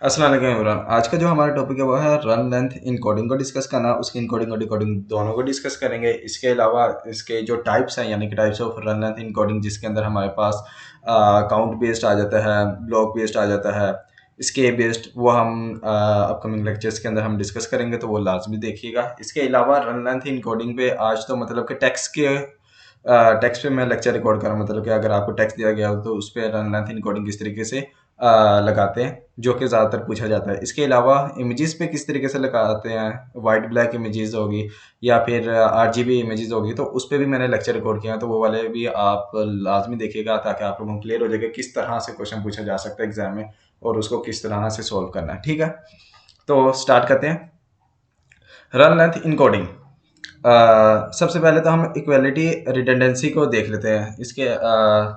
अस्सलाम वालेकुम इमरान। आज का जो हमारा टॉपिक है वो है रन लेंथ इनकोडिंग को डिस्कस करना, उसकी इनकोडिंग और डिकोडिंग दोनों को डिस्कस करेंगे। इसके अलावा इसके जो टाइप्स हैं यानी कि types of run length encoding, जिसके अंदर हमारे पास काउंट बेस्ड आ जाता है, ब्लॉक बेस्ड आ जाता है, स्केप बेस्ड, वो हम अपकमिंग लेक्चर्स के अंदर हम डिस्कस करेंगे, तो वो लाजमी देखिएगा। इसके अलावा रन लेंथ इनकोडिंग पे आज तो मतलब कि टेक्स्ट पे मैं लेक्चर रिकॉर्ड कर रहा हूँ। मतलब कि अगर आपको टेक्स्ट दिया गया हो तो उस पर रन लेंथ इनकोडिंग किस तरीके से लगाते हैं, जो कि ज़्यादातर पूछा जाता है। इसके अलावा इमेजेस पे किस तरीके से लगाते हैं, वाइट ब्लैक इमेजेस होगी या फिर आरजीबी इमेजेस होगी, तो उस पर भी मैंने लेक्चर रिकॉर्ड किया है, तो वो वाले भी आप लाजमी देखिएगा ताकि आप लोगों को क्लियर हो जाएगा किस तरह से क्वेश्चन पूछा जा सकता है एग्जाम में और उसको किस तरह से सॉल्व करना है। ठीक है, तो स्टार्ट करते हैं। Run length encoding. सबसे पहले तो हम इक्वलिटी रिडंडेंसी को देख लेते हैं। इसके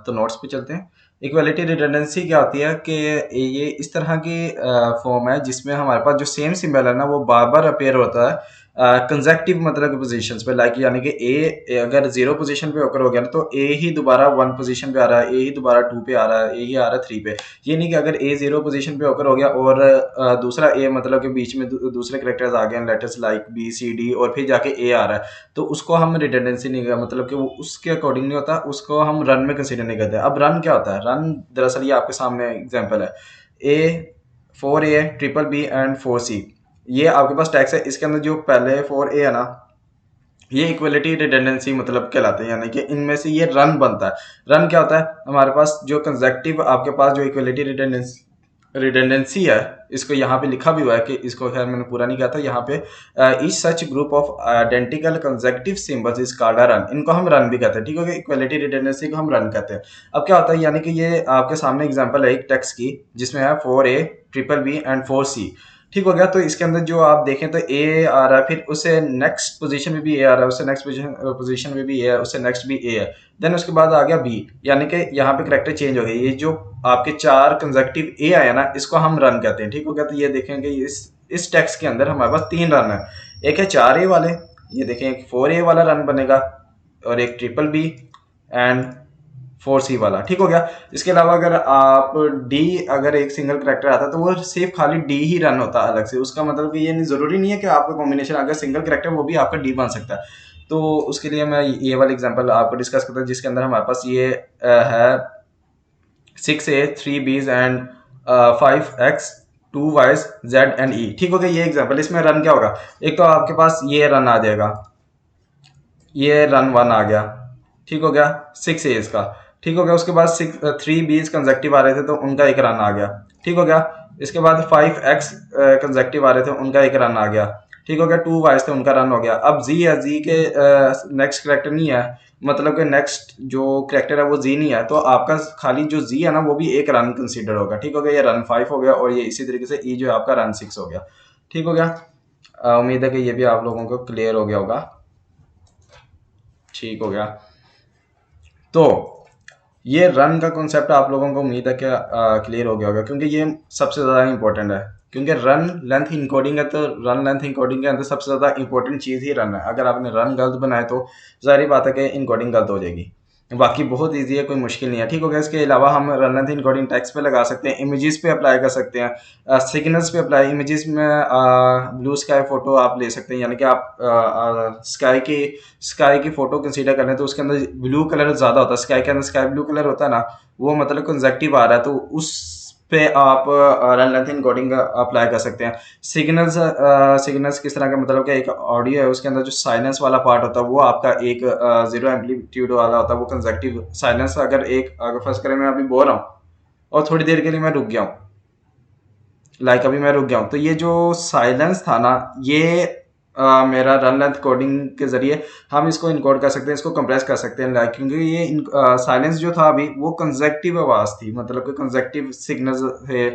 तो नोट्स पे चलते हैं। इक्वलिटी रिडंडेंसी क्या होती है कि ये इस तरह की फॉर्म है जिसमें हमारे पास जो सेम सिंबल है ना वो बार बार अपेयर होता है कंसेक्टिव मतलब पोजीशंस पे। लाइक यानी कि ए अगर 0 पोजीशन पे होकर हो गया ना तो ए ही दोबारा 1 पोजीशन पे आ रहा है, ए ही दोबारा 2 पे आ रहा है, ए ही आ रहा है 3 पे। ये नहीं कि अगर ए 0 पोजीशन पे होकर हो गया और दूसरा ए मतलब कि बीच में दूसरे करेक्टर्स आ गए, letters like B C D, और फिर जाके ए आ रहा है, तो उसको हम रिडंडेंसी नहीं कर, मतलब कि वो उसके अकॉर्डिंग नहीं होता, उसको हम रन में कंसीडर नहीं करते। अब रन क्या होता है? रन दरअसल ये आपके सामने एग्जांपल है, ए 4A triple B and 4C। ये आपके पास टैक्स है, इसके अंदर जो पहले 4A है ना, ये इक्वलिटी रिडंडेंसी मतलब कहलाते हैं, यानी कि इनमें से ये रन बनता है। रन क्या होता है? हमारे पास जो कंसेक्टिव आपके पास जो इक्वलिटी रिडंडेंसी है, इसको यहाँ पे लिखा भी हुआ है कि इसको खैर मैंने पूरा नहीं कहा था यहाँ पे, each such group of identical consecutive symbols is called a run. इनको हम रन भी कहते हैं। ठीक है, इक्वलिटी रिडंडेंसी को हम रन कहते हैं। अब क्या होता है, यानी कि ये आपके सामने एग्जांपल है एक टेक्स्ट की जिसमें है 4A triple B and 4C। ठीक हो गया, तो इसके अंदर जो आप देखें तो ए आ रहा है, फिर उससे नेक्स्ट पोजीशन में भी ए आ रहा है, उससे नेक्स्ट पोजीशन में भी ए है, उससे नेक्स्ट भी ए है, देन उसके बाद आ गया बी। यानी कि यहाँ पे करेक्टर चेंज हो गया। ये जो आपके 4 कंसेक्टिव ए आया ना, इसको हम रन कहते हैं। ठीक हो गया, तो ये देखेंगे इस टेक्स्ट के अंदर हमारे पास 3 रन है। एक है 4A वाले, ये देखें एक 4A वाला रन बनेगा, और एक ट्रिपल बी एंड 4C वाला। ठीक हो गया। इसके अलावा अगर आप डी, अगर एक सिंगल करेक्टर आता है तो वो सिर्फ खाली डी ही रन होता है अलग से। उसका मतलब कि ये नहीं, जरूरी नहीं है कि आपका कॉम्बिनेशन अगर सिंगल करेक्टर वो भी आपका डी बन सकता है। तो उसके लिए मैं ये वाला एग्जांपल आपको डिस्कस करता हूँ, जिसके अंदर हमारे पास ये है 6A 3Bs and 5X 2Ys Z and E। ठीक हो गया, ये एग्जांपल। इसमें रन क्या होगा? एक तो आपके पास ये रन आ जाएगा, ये रन 1 आ गया। ठीक हो गया, 6 A's का। ठीक हो गया, उसके बाद 3B's कंजेक्टिव आ रहे थे तो उनका एक रन आ गया। ठीक हो गया, इसके बाद 5X कंजेक्टिव आ रहे थे, उनका एक रन आ गया। ठीक हो गया, 2Y's थे, उनका रन हो गया। अब Z है, Z के नेक्स्ट करेक्टर नहीं है, मतलब कि नेक्स्ट जो करेक्टर है वो Z नहीं है, तो आपका खाली जो Z है ना वो भी एक रन कंसीडर होगा। ठीक हो गया, ये रन 5 हो गया, और ये इसी तरीके से E जो है आपका रन 6 हो गया। ठीक हो गया, उम्मीद है कि ये भी आप लोगों को क्लियर हो गया होगा। ठीक हो गया, तो ये रन का कॉन्सेप्ट आप लोगों को उम्मीद है कि क्लियर हो गया होगा, क्योंकि ये सबसे ज़्यादा इंपॉर्टेंट है। क्योंकि रन लेंथ इनकोडिंग है, तो रन लेंथ इनकोडिंग के अंदर सबसे ज़्यादा इंपॉर्टेंट चीज़ ही रन है। अगर आपने रन गलत बनाए तो जाहिर बात है कि इनकोडिंग गलत हो जाएगी। बाकी बहुत ईजी है, कोई मुश्किल नहीं है। ठीक हो गया, इसके अलावा हम रन लेंथ इनकोडिंग टेक्स्ट पे लगा सकते हैं, इमेजेस पे अप्लाई कर सकते हैं, सिग्नल्स पे अप्लाई। इमेजेस में ब्लू स्काई फोटो आप ले सकते हैं, यानी कि आप स्काई की फोटो कंसीडर कर लें तो उसके अंदर ब्लू कलर ज़्यादा होता है। स्काई के अंदर स्काई ब्लू कलर होता है ना, वो मतलब कंजेक्टिव आ रहा है, तो उस पे आप रन लेंथ इनकोडिंग अप्लाई कर सकते हैं। सिग्नल्स किस तरह का, मतलब कि एक ऑडियो है उसके अंदर जो साइलेंस वाला पार्ट होता है वो आपका एक 0 एम्पलीट्यूड वाला होता है, वो कंजेक्टिव साइलेंस। अगर फर्स्ट करें मैं अभी बोल रहा हूँ और थोड़ी देर के लिए मैं रुक गया हूँ, लाइक अभी मैं रुक गया हूँ, तो ये जो साइलेंस था ना, ये मेरा रन लेंथ कोडिंग के जरिए हम इसको इनकोड कर सकते हैं, इसको कंप्रेस कर सकते हैं। लाइक क्योंकि ये साइलेंस जो था अभी वो कंजेक्टिव आवाज थी, मतलब कि कंजेक्टिव सिग्नल्स थे,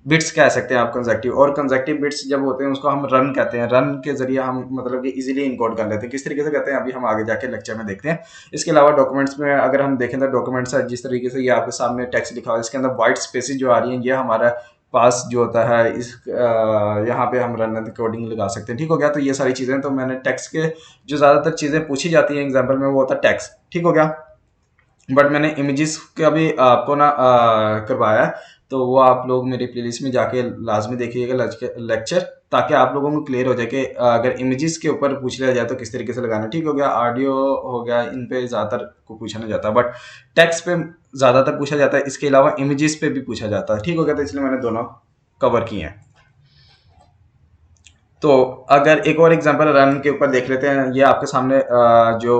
बिट्स कह सकते हैं आप कंजेक्टिव। और कंजेक्टिव बिट्स जब होते हैं उसको हम रन कहते हैं। रन के जरिए हम मतलब कि इजीली इनकोड कर लेते हैं। किस तरीके से करते हैं अभी हम आगे जाके लेक्चर में देखते हैं। इसके अलावा डॉक्यूमेंट्स में अगर हम देखें तो डॉक्यूमेंट्स जिस तरीके से ये आपके सामने टेक्स्ट लिखा हुआ है, इसके अंदर व्हाइट स्पेसेस जो आ रही हैं, ये हमारा पास जो होता है इस यहाँ पे हम रन कोडिंग लगा सकते हैं। ठीक हो गया, तो ये सारी चीज़ें तो मैंने टेक्स्ट के जो ज़्यादातर चीज़ें पूछी जाती हैं एग्जाम्पल में वो होता है टेक्स्ट। ठीक हो गया, बट मैंने इमेजेस का भी आपको ना करवाया है, तो वो आप लोग मेरी प्लेलिस्ट में जाके लाजमी देखिएगा लेक्चर, ताकि आप लोगों को क्लियर हो जाए कि अगर इमेजेस के ऊपर पूछ लिया जाए तो किस तरीके से लगाना। ठीक हो गया, ऑडियो हो गया, इन पे ज़्यादातर को पूछा नहीं जाता, बट टेक्स्ट पे ज़्यादातर पूछा जाता है, इसके अलावा इमेजेस पे भी पूछा जाता है। ठीक हो गया, तो इसलिए मैंने दोनों कवर किए हैं। तो अगर एक और एग्जांपल रन के ऊपर देख लेते हैं, ये आपके सामने जो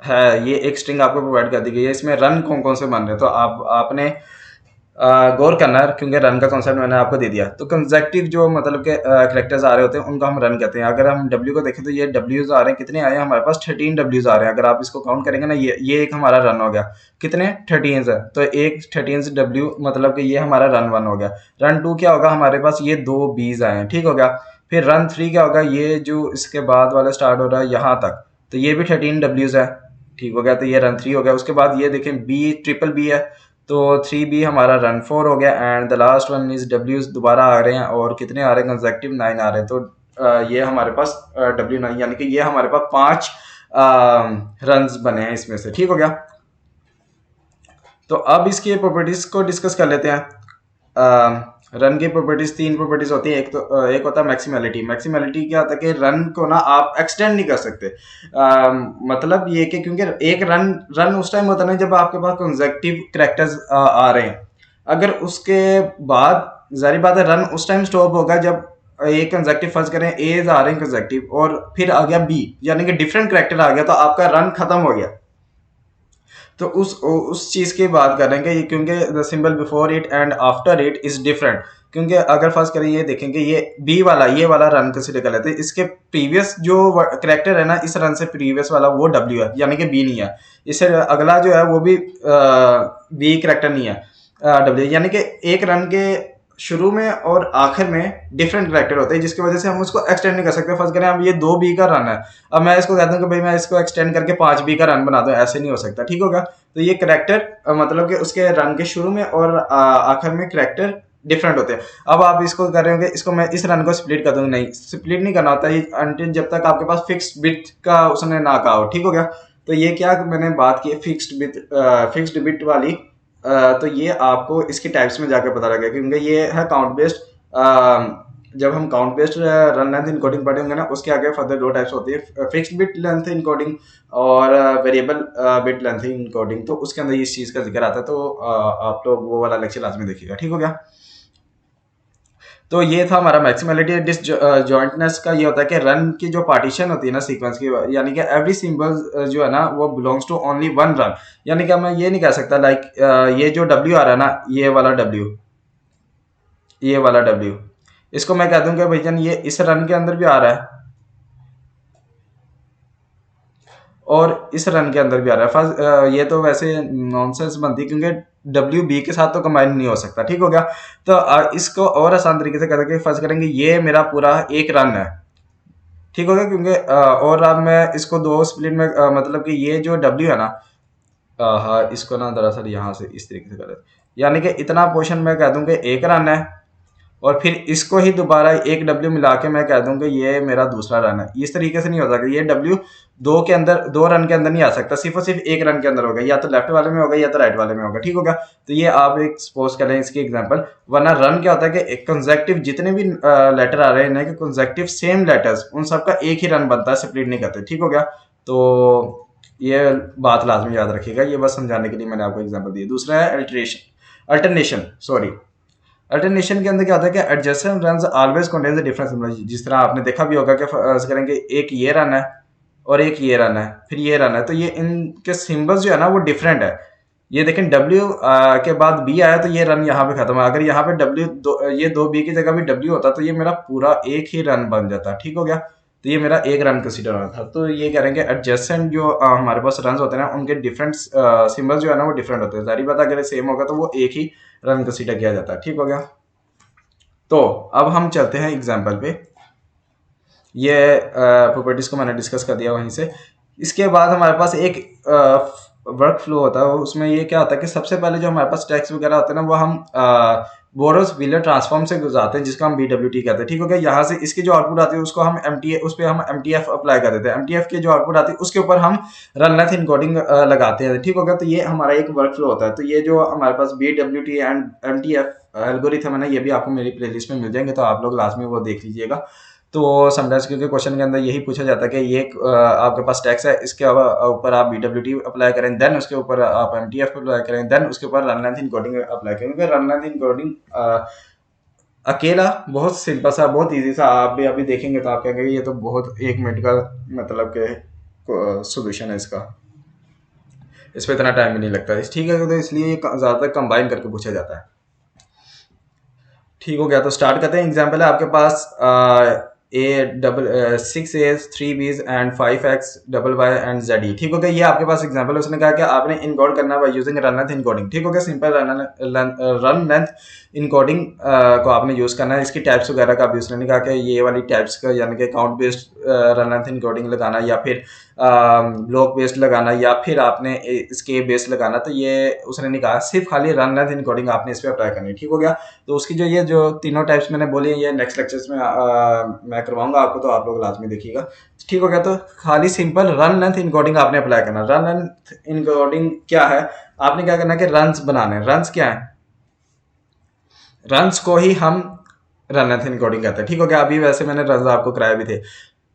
है ये एक स्ट्रिंग आपको प्रोवाइड कर दी गई है, इसमें रन कौन कौन से बन रहे हैं, तो आपने गौर करना है, क्योंकि रन का कॉन्सेप्ट मैंने आपको दे दिया। तो कंसेक्टिव जो मतलब के करेक्टर्स आ रहे होते हैं उनको हम रन कहते हैं। अगर हम डब्ल्यू को देखें तो ये डब्ल्यूज आ रहे हैं, कितने आए हैं हमारे पास, 13 डब्ल्यूज आ रहे हैं। अगर आप इसको काउंट करेंगे ना, ये एक हमारा रन हो गया, कितने 13 है, तो एक 13 डब्ल्यू मतलब कि ये हमारा रन 1 हो गया। रन 2 क्या होगा, हमारे पास ये 2 बीज आए हैं। ठीक हो गया, फिर रन 3 क्या होगा, ये जो इसके बाद वाला स्टार्ट हो रहा है यहाँ तक, तो ये भी 13 डब्ल्यूज है। ठीक हो गया, तो ये रन 3 हो गया। उसके बाद ये देखें बी, ट्रिपल बी है, तो 3B हमारा रन 4 हो गया। And the last one is डब्ल्यूज दोबारा आ रहे हैं, और कितने आ रहे हैं, कंसेक्टिव 9 आ रहे हैं। तो ये हमारे पास W9, यानी कि ये हमारे पास 5 रन्स बने हैं इसमें से। ठीक हो गया, तो अब इसकी प्रॉपर्टीज को डिस्कस कर लेते हैं। रन की प्रॉपर्टीज 3 प्रॉपर्टीज होती है। एक होता है मैक्सिमलिटी। मैक्सिमलिटी क्या होता है कि रन को ना आप एक्सटेंड नहीं कर सकते। मतलब ये कि क्योंकि एक रन उस टाइम होता है ना जब आपके पास कंसेक्टिव कैरेक्टर्स आ रहे हैं। अगर उसके बाद जारी बात है रन उस टाइम स्टॉप होगा जब एक कंसेक्टिव फर्ज करें एज आ रहे हैं कंसेक्टिव, और फिर आ गया बी, यानी कि डिफरेंट कैरेक्टर आ गया, तो आपका रन खत्म हो गया। तो उस चीज की बात करेंगे, क्योंकि the symbol before it and after it is different. क्योंकि अगर फर्स्ट करें ये देखेंगे, ये बी वाला ये वाला रन कंसिडर कर लेते हैं, इसके प्रीवियस जो करेक्टर है ना, इस रन से प्रीवियस वाला वो डब्ल्यू है, यानी कि बी नहीं है। इससे अगला जो है वो भी बी करेक्टर नहीं है, डब्ल्यू, यानी कि एक रन के शुरू में और आखिर में डिफरेंट करेक्टर होते हैं, जिसकी वजह से हम उसको एक्सटेंड नहीं कर सकते। फर्स्ट करें, अब ये 2B का रन है, अब मैं इसको कहता हूँ कि भाई मैं इसको एक्सटेंड करके 5B का रन बना दूं, ऐसे नहीं हो सकता। ठीक होगा, तो ये करेक्टर मतलब कि उसके रन के शुरू में और आखिर में करेक्टर डिफरेंट होते हैं। अब आप इसको कर रहे होंगे, इसको मैं इस रन को स्प्लिट कर दूंगा, नहीं स्प्लिट नहीं करना होता अंटिल जब तक आपके पास फिक्स्ड बिट का उसने ना कहा हो। ठीक हो गया, तो ये क्या मैंने बात की फिक्स्ड बिट वाली, तो ये आपको इसकी टाइप्स में जाकर पता लगेगा, क्योंकि ये है काउंट बेस्ड। जब हम count based run length encoding पढ़ेंगे ना, उसके आगे फर्दर 2 टाइप्स होती है, फिक्स्ड बिट लेंथ इनकोडिंग और वेरिएबल बिट लेंथ इनकोडिंग। तो उसके अंदर इस चीज़ का जिक्र आता है, तो आप लोग वो वाला लेक्चर लाजमी देखिएगा। ठीक हो गया, तो ये था हमारा मैक्सिमलिटी। डिसजॉइंटनेस का ये होता है कि रन की जो पार्टीशन होती है ना सीक्वेंस की, यानी कि एवरी सिंबल जो है ना वो belongs to only one run. यानी कि मैं ये नहीं कह सकता लाइक ये जो डब्ल्यू आ रहा है ना, ये वाला डब्ल्यू, इसको मैं कह दूं कि भाईजान ये इस रन के अंदर भी आ रहा है और इस रन के अंदर भी आ रहा है। फर्स्ट ये तो वैसे नॉनसेंस बनती है, क्योंकि डब्ल्यू बी के साथ तो कंबाइन नहीं हो सकता। ठीक हो गया, तो इसको और आसान तरीके से करके फर्ज करेंगे, ये मेरा पूरा एक रन है। ठीक हो गया, क्योंकि और अब मैं इसको 2 स्प्लिट में मतलब कि ये जो डब्ल्यू है ना, हाँ इसको ना दरअसल यहाँ से इस तरीके से करें, यानी कि इतना पोर्शन मैं कह दूं कि एक रन है, और फिर इसको ही दोबारा एक डब्ल्यू मिला के मैं कह दूं कि ये मेरा दूसरा रन है। इस तरीके से नहीं हो सकता, ये डब्ल्यू 2 रन के अंदर नहीं आ सकता, सिर्फ और सिर्फ एक रन के अंदर होगा, या तो लेफ्ट वाले में होगा या तो राइट वाले में होगा। ठीक होगा, तो ये आप एक सपोज करें इसकी एग्जांपल। वरना रन क्या होता है कि कंसेक्टिव जितने भी लेटर आ रहे हैं ना, कि कंसेक्टिव सेम लेटर्स, उन सबका एक ही रन बनता है, स्प्लिट नहीं करते। ठीक हो गया, तो ये बात लाजमी याद रखिएगा, ये बस समझाने के लिए मैंने आपको एग्जांपल दिया। दूसरा है अल्टरनेशन के अंदर क्या होता है कि adjacent runs always contains different symbol. जिस तरह आपने देखा भी होगा कि फर्ज करेंगे एक ये रन है और एक ये रन है, फिर ये रन है, तो ये इनके सिंबल्स जो है ना वो डिफरेंट है। ये देखें डब्ल्यू के बाद बी आया तो ये रन यहाँ पे खत्म है। अगर यहाँ पे ये 2B की जगह भी डब्ल्यू होता तो ये मेरा पूरा एक ही रन बन जाता। ठीक हो गया, तो ये मेरा एक रन कंसीडर होना था। तो ये करेंगे एडजेसेंट जो हमारे पास रन होते हैं ना, उनके डिफरेंट सिंबल जो है ना वो डिफरेंट होते हैं। जारी बात अगर सेम होगा तो वो एक ही रन कंसीडर किया जाता है। ठीक हो गया, तो अब हम चलते हैं एग्जाम्पल पे। ये प्रॉपर्टीज को मैंने डिस्कस कर दिया वहीं से। इसके बाद हमारे पास एक वर्क फ्लो होता है, उसमें ये क्या होता है कि सबसे पहले जो हमारे पास टेक्स्ट वगैरह होते हैं ना, वो हम बोरोस व्हीलर ट्रांसफॉर्म से गुजरते हैं, जिसको हम BWT कहते हैं। ठीक हो गया। यहाँ से इसकी जो आउटपुट आती है उसको हम MTA, उस पर हम MTF अप्लाई कर देते हैं। MTF की जो आउटपुट आती है उसके ऊपर हम रन लेंथ इनकोडिंग लगाते हैं। ठीक हो गया। तो ये हमारा एक वर्क फ्लो होता है। तो ये जो हमारे पास BWT एंड MTF एल्गोरिथम है ना, ये भी आपको मेरी प्लेलिस्ट में मिल जाएंगे, तो आप लोग लास्ट में वो देख लीजिएगा। तो समटाइम्स क्योंकि क्वेश्चन के अंदर यही पूछा जाता है कि ये आपके पास टैक्स है, इसके ऊपर आप BWT अप्लाई करें, देन उसके ऊपर आप MTF अप्लाई करें, देन उसके ऊपर रन लेंथ इनकोडिंग अप्लाई करें। क्योंकि रन लेंथ इनकोडिंग अकेला बहुत सिंपल सा, बहुत इजी सा, आप भी अभी देखेंगे तो आप कहेंगे ये तो बहुत 1 मिनट का मतलब के सोल्यूशन है इसका, इस पर इतना टाइम भी नहीं लगता है। ठीक है। तो इसलिए ये ज़्यादातर कंबाइन करके पूछा जाता है। ठीक हो गया। तो स्टार्ट करते हैं। एग्जाम्पल है आपके पास six As 3 Bs and 5x double Y and ZE। ठीक हो गया। ये आपके पास एग्जाम्पल है। उसने कहा कि आपने इनकोड करना by using run length encoding. ठीक हो गया। सिंपल रन लेंथ इनकोडिंग को आपने यूज करना है। इसकी टाइप्स वगैरह का भी उसने कहा कि ये वाली टाइप्स का, यानी कि count based run length encoding लगाना, या फिर ब्लॉक बेस्ड लगाना, या फिर आपने स्केप बेस्ड लगाना। तो ये उसने नहीं कहा, सिर्फ खाली रन लेंथ इनकोडिंग आपने इस पर अप्लाई करनी है। ठीक हो गया। तो उसकी जो ये जो तीनों टाइप्स मैंने बोली है, ये नेक्स्ट लेक्चर्स में मैं करवाऊंगा आपको, तो आप लोग लाजमी देखिएगा। ठीक हो गया। तो खाली सिंपल रन लेंथ इनकोडिंग आपने अप्लाई करना। रन लेंथ इनकोडिंग क्या है, आपने क्या करना है कि रन्स बनाने। रन्स क्या है, रन्स को ही हम रन लेंथ इनकोडिंग कहते हैं। ठीक हो गया। अभी वैसे मैंने रन्स आपको कराए भी थे।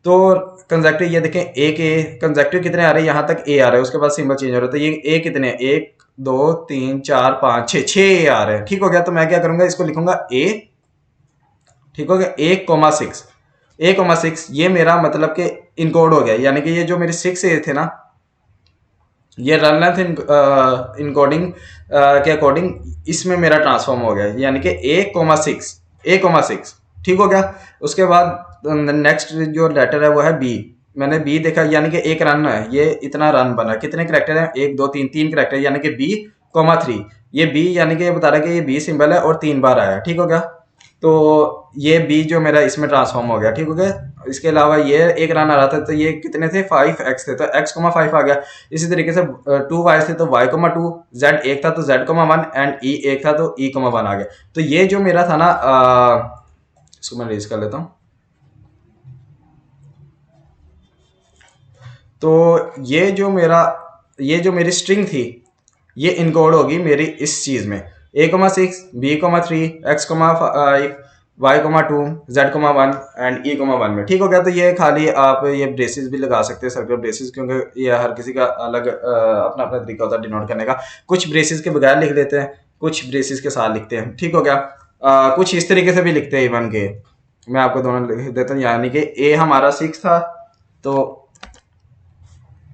तो कंजेक्टिव ये देखें, एक ए कंजेक्टिव कितने आ रहे हैं, यहाँ तक ए आ रहे हैं, उसके बाद सिंबल चेंज हो रहा है। तो ये ए कितने, 1 2 3 4 5 6, 6 ए आ रहे हैं। ठीक हो गया। तो मैं क्या करूंगा, इसको लिखूंगा ए। ठीक हो गया। 1,6, 1,6 ये मेरा मतलब कि इनकोड हो गया, यानी कि ये जो मेरे 6 ए थे ना, ये रन लेंथ इनकोडिंग के अकॉर्डिंग इसमें मेरा ट्रांसफॉर्म हो गया, यानी कि 1,6। ठीक हो गया। उसके बाद नेक्स्ट जो लेटर है वो है बी। मैंने बी देखा, यानी कि एक रन है, ये इतना रन बना। कितने करेक्टर हैं, 1 2 3, 3 करेक्टर, यानी कि B,3। ये बी यानी कि ये बता रहा है कि ये बी सिंबल है और 3 बार आया। ठीक हो गया। तो ये बी जो मेरा इसमें ट्रांसफॉर्म हो गया। ठीक हो गया। इसके अलावा ये एक रन आ रहा था, तो ये कितने थे, 5x थे, तो x,5 आ गया। इसी तरीके से 2y थे तो y,2, z एक था तो z,1 एंड e एक था तो e,1 आ गया। तो ये जो मेरा था ना, इसको मैं रेज कर लेता हूँ। तो ये जो मेरी स्ट्रिंग थी, ये इनकोड होगी मेरी इस चीज में, A,6 B,3 x,5 y,2 z,1 and e,1 में। ठीक हो गया। तो ये खाली आप ये ब्रेसेस भी लगा सकते हैं, सर्कुलर ब्रेसेस, क्योंकि ये हर किसी का अलग अपना अपना तरीका होता है डिनोट करने का। कुछ ब्रेसेस के बगैर लिख देते हैं, कुछ ब्रेसेस के साथ लिखते हैं। ठीक हो गया। कुछ इस तरीके से भी लिखते हैं इवन के, मैं आपको दोनों लिख देता हूँ। यानी कि ए हमारा 6 था, तो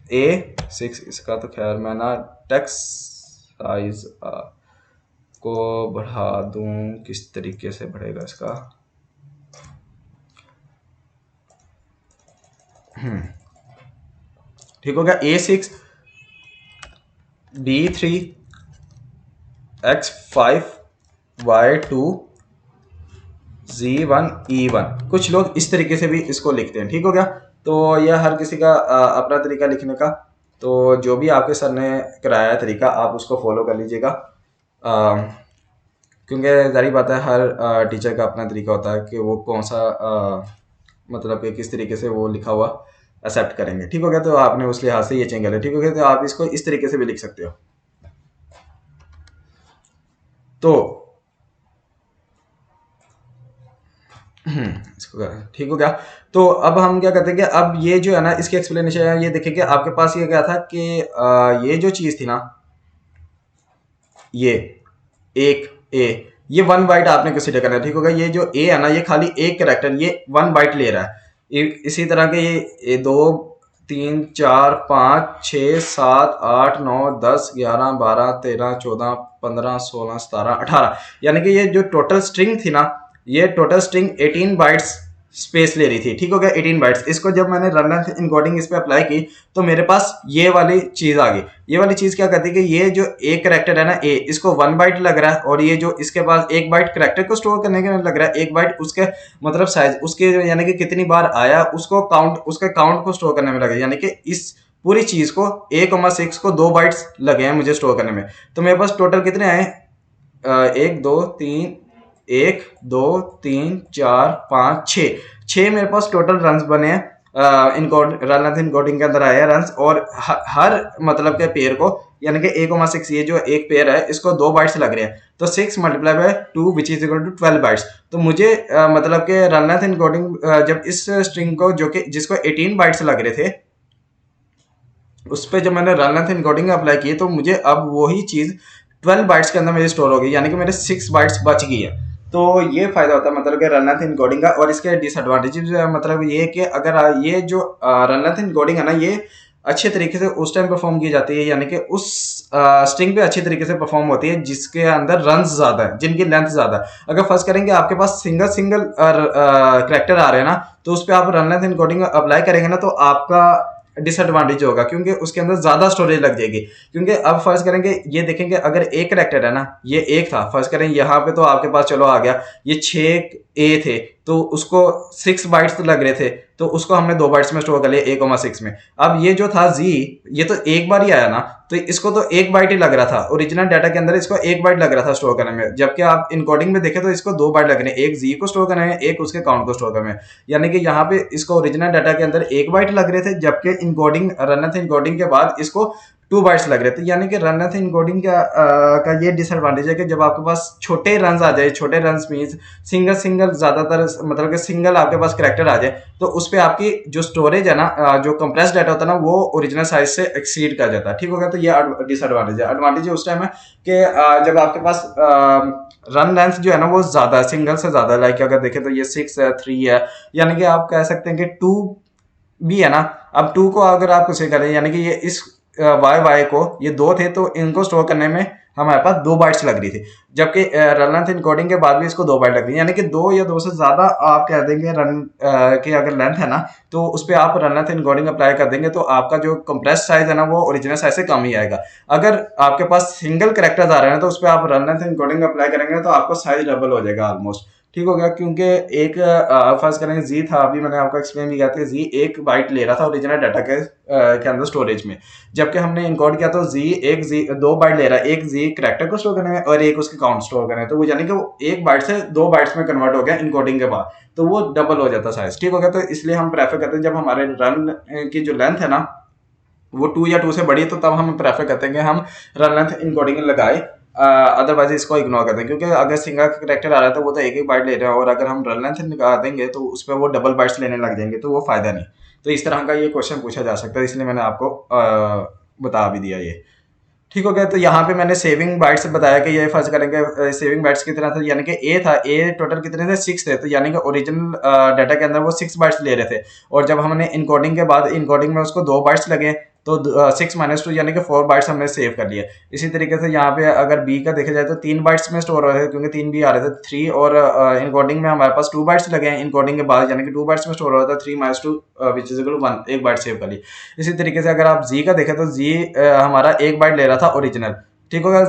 A6, इसका तो खैर मैं ना टेक्स्ट साइज को बढ़ा दूं, किस तरीके से बढ़ेगा इसका। ठीक हो गया। A6 B3 x5 y2 Z1 E1, कुछ लोग इस तरीके से भी इसको लिखते हैं। ठीक हो गया। तो यह हर किसी का अपना तरीका लिखने का, तो जो भी आपके सर ने कराया है तरीका, आप उसको फॉलो कर लीजिएगा। क्योंकि जारी बात है, हर टीचर का अपना तरीका होता है कि वो कौन सा मतलब कि किस तरीके से वो लिखा हुआ एक्सेप्ट करेंगे। ठीक हो गया। तो आपने उस लिहाज से ये चेंज कर लिया। ठीक हो गया। तो आप इसको इस तरीके से भी लिख सकते हो। तो इसको ठीक हो गया। तो अब हम क्या करते हैं कि अब ये जो है ना, इसकी एक्सप्लेनेशन है, ये देखें कि आपके पास ये क्या था कि ये जो चीज थी ना, ये एक ए, ये 1 बाइट आपने कंसीडर करना है। ठीक होगा। ये जो ए है ना, ये खाली एक कैरेक्टर, ये 1 बाइट ले रहा है। इसी तरह के ये 2 3 4 5 6 7 8 9 10 11 12 13 14 15 16 17 18, यानी कि ये जो टोटल स्ट्रिंग थी ना, ये टोटल स्ट्रिंग 18 बाइट्स स्पेस ले रही थी। ठीक हो गया। 18 बाइट्स। इसको जब मैंने रन लेंथ इनकोडिंग इस पे अप्लाई की, तो मेरे पास ये वाली चीज आ गई। ये वाली चीज क्या करती है कि ये जो एक कैरेक्टर है ना ए, इसको 1 बाइट लग रहा है, और ये जो इसके पास 1 बाइट कैरेक्टर को स्टोर करने के लग रहा है, 1 बाइट उसके मतलब साइज, उसके यानी कि कितनी बार आया उसको काउंट, उसके काउंट को स्टोर करने में लगा, यानी कि इस पूरी चीज को 1,6 को 2 बाइट्स लगे हैं मुझे स्टोर करने में। तो मेरे पास टोटल कितने आए, 1 2 3 1 2 3 4 5 6 मेरे पास टोटल रन्स बने हैं इनकोड रन लेंथ इनकोडिंग के अंदर आया है रन्स, और हर मतलब के पेयर को यानी कि 1,6 ये जो एक पेयर है इसको 2 बाइट्स लग रहे हैं, तो 6 multiply by 2 which is equal to 12 bytes. तो मुझे मतलब कि रन लेंथ इनकोडिंग जब इस स्ट्रिंग को जो कि जिसको 18 बाइट्स लग रहे थे उस पर जब मैंने रन लेंथ इनकोडिंग अप्लाई की तो मुझे अब वही चीज़ 12 बाइट्स के अंदर मेरी स्टोर हो गई, यानी कि मेरे 6 बाइट्स बच गई है। तो ये फायदा होता है मतलब कि रन लेंथ इनकोडिंग का। और इसके डिसएडवांटेजेस मतलब ये है कि अगर ये जो रन लेंथ इनकोडिंग है ना, ये अच्छे तरीके से उस टाइम परफॉर्म की जाती है, यानी कि उस स्ट्रिंग पे अच्छी तरीके से परफॉर्म होती है जिसके अंदर रन्स ज्यादा है, जिनकी लेंथ ज्यादा है। अगर फर्स्ट करेंगे आपके पास सिंगल सिंगल करेक्टर आ रहे हैं ना, तो उस पर आप रन लेंथ इनकोडिंग अप्लाई करेंगे ना तो आपका डिसएडवांटेज होगा, क्योंकि उसके अंदर ज्यादा स्टोरेज लग जाएगी। क्योंकि अब फर्ज करेंगे ये देखेंगे अगर एक करेक्टर है ना, ये एक था, फर्ज करें यहाँ पे तो आपके पास चलो आ गया ये 6 ए थे, तो उसको 6 बाइट्स लग रहे थे, तो उसको हमने 2 बाइट्स में स्टोर कर लिया 1,6 में। अब ये जो था जी, ये तो एक बार ही आया ना, तो इसको तो 1 बाइट ही लग रहा था, ओरिजिनल डाटा के अंदर इसको 1 बाइट लग रहा था स्टोर करने में, जबकि आप इनकोडिंग में देखें तो इसको 2 बाइट लग रहे हैं, एक जी को स्टोर करने में, एक उसके काउंट को स्टोर करने में। यानी कि यहाँ पे इसको ओरिजिनल डाटा के अंदर 1 बाइट लग रहे थे, जबकि इनकोडिंग रन लेंथ इनकोडिंग के बाद इसको 2 बाइट्स लग रहे थे। यानी कि रन लेंथ इनकोडिंग का ये डिसएडवांटेज है कि जब आपके पास छोटे रन्स आ जाए, छोटे रन्स मीन्स सिंगल सिंगल ज्यादातर मतलब कि सिंगल आपके पास करेक्टर आ जाए, तो उस पर आपकी जो स्टोरेज है ना, जो कंप्रेस डाटा होता है ना, वो ओरिजिनल साइज से एक्सीड कर जाता है। ठीक हो गया, तो ये डिसएडवांटेज है। एडवांटेज उस टाइम है कि जब आपके पास रन लेंथ जो है ना वो ज्यादा है, सिंगल से ज्यादा, लाइक अगर देखें तो ये 6 है, 3 है, यानी कि आप कह सकते हैं कि 2 भी है ना। अब 2 को अगर आप कुछ करें, यानी कि ये इस वाई को ये 2 थे, तो इनको स्टोर करने में हमारे पास 2 बाइट्स लग रही थी, जबकि रन लेंथ इनकोडिंग के बाद भी इसको 2 बाइट लग रही है, यानी कि 2 या 2 से ज्यादा आप कह देंगे रन की अगर लेंथ है ना, तो उस पर आप रन लेंथ इनकोडिंग अप्लाई कर देंगे तो आपका जो कंप्रेस साइज है ना वो ओरिजिनल साइज से कम ही आएगा। अगर आपके पास सिंगल करेक्टर्स आ रहे हैं तो उस पर आप रन लेंथ इनकोडिंग अप्लाई करेंगे तो आपका साइज डबल हो जाएगा ऑलमोस्ट। ठीक हो गया, क्योंकि एक फर्स्ट करेंगे जी था, अभी मैंने आपको एक्सप्लेन किया था, जी 1 बाइट ले रहा था ओरिजिनल डाटा के अंदर स्टोरेज में, जबकि हमने इनकोड किया तो जी 2 बाइट ले रहा है, एक जी करेक्टर को स्टोर करने में और एक उसके काउंट स्टोर करने में, तो वो यानी कि वो 1 बाइट से 2 बाइट्स में कन्वर्ट हो गया इनकोडिंग के बाद, तो वो डबल हो जाता साइज। ठीक हो गया, तो इसलिए हम प्रेफर करते हैं जब हमारे रन की जो लेंथ है ना वो 2 या 2 से बड़ी है, तो तब हम प्रेफर करते हैं कि हम रन लेंथ इनकोडिंग लगाए, अदरवाइज इसको इग्नोर कर दें, क्योंकि अगर सिंगल करेक्टर आ रहा है तो वो तो एक बाइट ले रहे हैं, और अगर हम रन लेंथ निकाल देंगे तो उस पर वो डबल बाइट्स लेने लग जाएंगे, तो वो फायदा नहीं। तो इस तरह का ये क्वेश्चन पूछा जा सकता है, इसलिए मैंने आपको बता भी दिया ये। ठीक हो गया, तो यहाँ पे मैंने सेविंग बाइट्स बताया कि ये फर्ज करेंगे सेविंग बाइट्स कितना था, यानी कि ए था, ए टोटल कितने थे 6 थे, तो यानी कि ओरिजिनल डाटा के अंदर वो 6 बाइट्स ले रहे थे, और जब हमने इनकोडिंग के बाद इनकोडिंग में उसको 2 बाइट्स लगे, तो 6 माइनस 2 यानी कि 4 बाइट्स हमने सेव कर लिए। इसी तरीके से यहाँ पे अगर बी का देखा जाए तो 3 बाइट्स में स्टोर हो रहे थे, क्योंकि 3 भी आ रहे थे 3, और इनकोडिंग में हमारे पास 2 बाइट्स लगे हैं इनकोडिंग के बाद, यानी कि 2 बाइट्स में स्टोर हो रहा था 3 minus 2 which is equal to 1, 1 byte save कर ली। इसी तरीके से अगर आप जी का देखें तो जी हमारा 1 बाइट ले रहा था ओरिजिनल, ठीक होगा,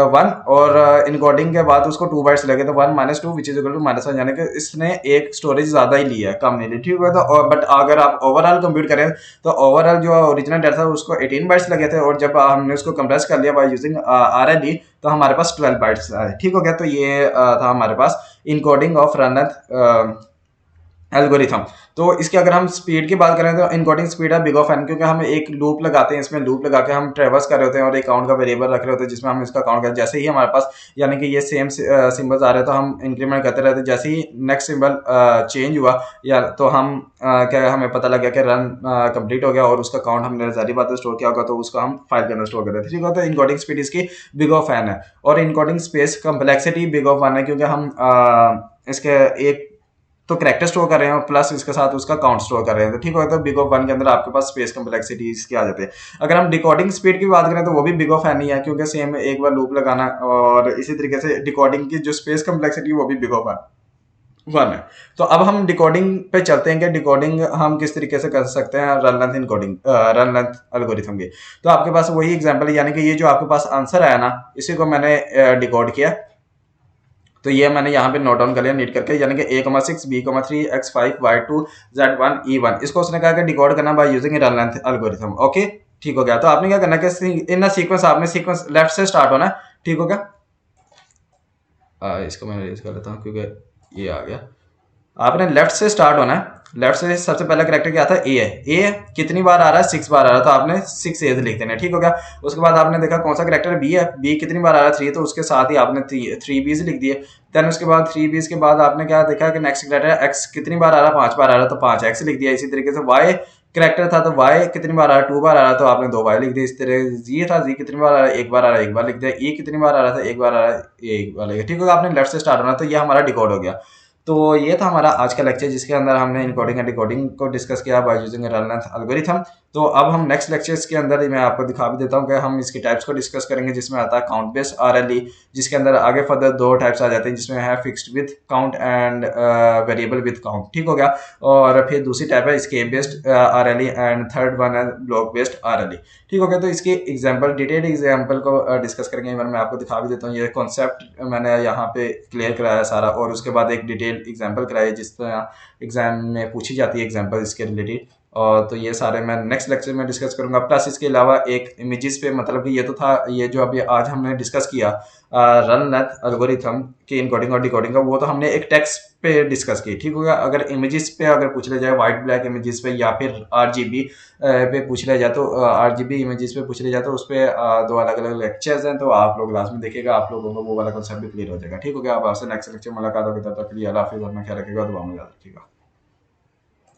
1, और इनकोडिंग के बाद उसको 2 बाइट्स लगे, तो 1 minus 2 which is equal to -1, यानी कि इसने एक स्टोरेज ज्यादा ही लिया है, कम नहीं ली। ठीक है, तो बट अगर आप ओवरऑल कंप्यूट करें तो ओवरऑल जो ओरिजिनल डाटा था उसको 18 बाइट्स लगे थे, और जब हमने उसको कंप्रेस कर लिया बाय यूजिंग RLE तो हमारे पास 12 बाइट्स आए। ठीक हो गया, तो ये था हमारे पास encoding of run length algorithm. तो इसकी अगर हम स्पीड की बात करें तो इनकोडिंग स्पीड है बिग ऑफ एन, क्योंकि हम एक लूप लगाते हैं, इसमें लूप लगा के हम ट्रेवर्स कर रहे होते हैं और एक काउंट का वेरिएबल रख रहे होते हैं जिसमें हम इसका काउंट करते हैं। जैसे ही हमारे पास यानी कि ये सेम सिंबल्स आ रहे हैं तो हम इंक्रीमेंट करते रहते हैं, जैसे ही नेक्स्ट सिंबल चेंज हुआ या तो हम क्या हमें पता लग गया कि रन कंप्लीट हो गया और उसका काउंट हमने जारी बात स्टोर किया होगा, तो उसको हम फाइल के अंदर स्टोर कर रहे थे। ठीक है, तो इनकोडिंग स्पीड इसकी बिग ऑफ एन है, और encoding space complexity big of 1 है, क्योंकि हम इसके एक तो करेक्टर स्टोर कर रहे हैं प्लस इसके साथ उसका काउंट स्टोर कर रहे हैं। तो ठीक होगा, तो बिग ऑफ 1 के अंदर आपके पास स्पेस कम्प्लेक्सिटी इसकी आ जाती है। अगर हम डिकोडिंग स्पीड की बात करें तो वो भी बिग ऑफ एन ही है, क्योंकि सेम एक बार लूप लगाना, और इसी तरीके से डिकोडिंग की जो स्पेस कम्प्लेक्सिटी वो भी बिग ऑफ 1 है। तो अब हम डिकोडिंग पे चलते हैं कि डिकोडिंग हम किस तरीके से कर सकते हैं run length encoding run length algorithm की। तो आपके पास वही एग्जांपल है, यानी कि ये जो आपके पास आंसर आया ना इसी को मैंने डिकोड किया, तो ये मैंने यहाँ पे नोट डाउन कर लिया नीट करके, यानी कि A,6 B,3 X5 Y2 Z1 E1, इसको उसने कहा कि डिकोड करना by using run length algorithm. Okay, ठीक हो गया। तो आपने क्या करना है कि इन सीक्वेंस आपने सीक्वेंस लेफ्ट से स्टार्ट होना है। ठीक हो गया, इसको मैं रेज कर लेता हूँ क्योंकि ये आ गया। आपने लेफ्ट से स्टार्ट होना है। लेफ्ट से सबसे पहला करेक्टर क्या था, ए है। ए कितनी बार आ रहा है, 6 बार आ रहा है, तो आपने 6 एज लिख देना, ठीक हो गया। उसके बाद आपने देखा कौन सा करेक्टर बी है, बी कितनी बार आ रहा है, 3, तो उसके साथ ही आपने 3 बीज लिख दिए। देन उसके बाद 3 बीज के बाद आपने क्या देखा कि नेक्स्ट करेक्टर एक्स कितनी बार आ रहा है, 5 बार आ रहा है, तो 5 एक्स लिख दिया। इसी तरीके से वाई करेक्टर था, तो वाई कितनी बार आ रहा है, 2 बार आ रहा है, तो आपने 2 वाई लिख दिया। इस तरह जी था, जी कितनी बार आ रहा है, 1 बार आ रहा है, 1 बार लिख दिया। ई कितनी बार आ रहा था, 1 बार आ रहा है, 1 बार लिख दिया, ठीक होगा। आपने लेफ्ट से स्टार्ट होना, तो ये हमारा डिकोड हो गया। तो ये था हमारा आज का लेक्चर, जिसके अंदर हमने इनकोडिंग एंड डिकोडिंग को डिस्कस किया by using run length algorithm. तो अब हम नेक्स्ट लेक्चर्स के अंदर ही मैं आपको दिखा भी देता हूँ कि हम इसकी टाइप्स को डिस्कस करेंगे, जिसमें आता है काउंट बेस्ड आरएलई, जिसके अंदर आगे फर्दर 2 टाइप्स आ जाते हैं, जिसमें है fixed with count and variable with count, ठीक हो गया। और फिर दूसरी टाइप है escape based RLE and third one है ब्लॉक बेस्ड आरएलई, ठीक हो गया। तो इसके एग्जाम्पल, डिटेल एग्जाम्पल को डिस्कस करेंगे। मैं आपको दिखा भी देता हूँ, ये कॉन्सेप्ट मैंने यहाँ पे क्लियर कराया सारा, और उसके बाद एक डिटेल एग्जाम्पल कराई जिस तरह एग्जाम में पूछी जाती है एग्जाम्पल इसके रिलेटेड। और तो ये सारे मैं नेक्स्ट लेक्चर में डिस्कस करूंगा। प्लस इसके अलावा एक इमेजेस पे, मतलब कि ये तो था, ये जो अभी आज हमने डिस्कस किया रन लेंथ एल्गोरिथम की इनकोडिंग और डिकोडिंग का, वो तो हमने एक टेक्स्ट पे डिस्कस की, ठीक होगा। अगर इमेजेस पे अगर पूछ लिया जाए, व्हाइट ब्लैक इमेजेस पे या फिर आरजीबी पे पूछ लिया जाए, तो आरजीबी इमेजेस पे पूछ लिया जाए, तो उस पर 2 अलग अलग लेक्चर्स हैं, तो आप लोग लास्ट में देखिएगा, आप लोगों को वो वाला कॉन्सेप्ट भी क्लियर हो जाएगा, ठीक हो गया। अब आपसे नेक्स्ट लेक्चर मुलाकात होगी, तब तक के लिए अल्लाह हाफिज़, अपना ख्याल रखिएगा, दुआ में याद रखिएगा।